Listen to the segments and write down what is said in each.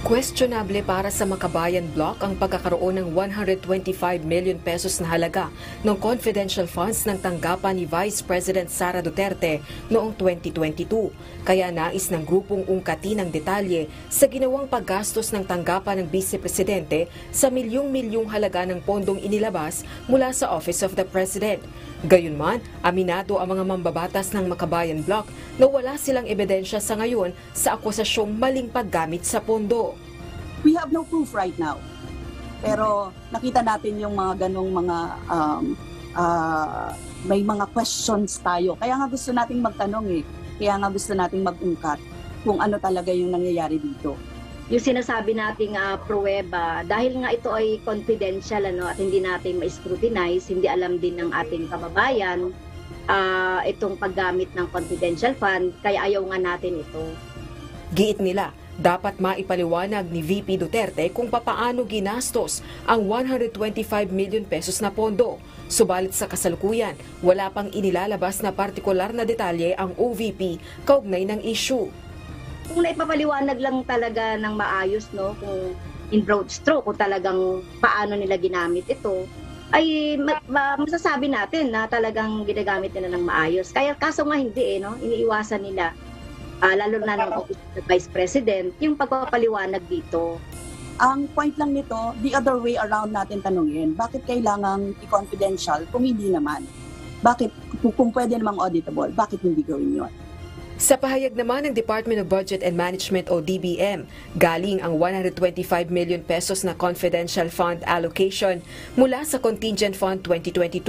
Questionable para sa Makabayan Block ang pagkakaroon ng 125 million pesos na halaga ng confidential funds ng tanggapan ni Vice President Sara Duterte noong 2022. Kaya nais ng grupong ungkatin ng detalye sa ginawang paggastos ng tanggapan ng Vice Presidente sa milyong-milyong halaga ng pondong inilabas mula sa Office of the President. Gayunman, aminado ang mga mambabatas ng Makabayan Block na wala silang ebidensya sa ngayon sa akusasyong maling paggamit sa pondo. We have no proof right now. Pero nakita natin yung mga ganong mga may mga questions tayo. Kaya nga gusto nating magtanong Kaya nga gusto nating mag-ungkat kung ano talaga yung nangyayari dito. Yung sinasabi nating pruweba, dahil nga ito ay confidential at hindi natin ma-scrutinize, hindi alam din ng ating kababayan itong paggamit ng confidential fund, kaya ayaw nga natin ito. Giit nila, dapat maipaliwanag ni VP Duterte kung papaano ginastos ang 125 million pesos na pondo. Subalit sa kasalukuyan, wala pang inilalabas na partikular na detalye ang OVP kaugnay ng issue. Kung naipapaliwanag lang talaga ng maayos, kung in broad stroke, kung talagang paano nila ginamit ito, ay masasabi natin na talagang ginagamit nila ng maayos. Kaya kaso nga hindi iniiwasan nila, lalo na ng Office of the Vice President, yung pagpapaliwanag dito. Ang point lang nito, the other way around natin tanungin, bakit kailangang i-confidential kung hindi naman? Bakit, kung pwede namang auditable, bakit hindi gawin yun? Sa pahayag naman ng Department of Budget and Management o DBM, galing ang 125 million pesos na confidential fund allocation mula sa Contingent Fund 2022.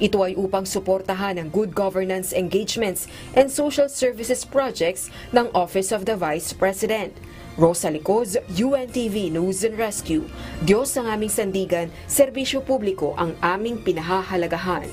Ito ay upang suportahan ang good governance engagements and social services projects ng Office of the Vice President. Rosa Licoz, UNTV News and Rescue. Diyos ang aming sandigan, serbisyo publiko ang aming pinahahalagahan.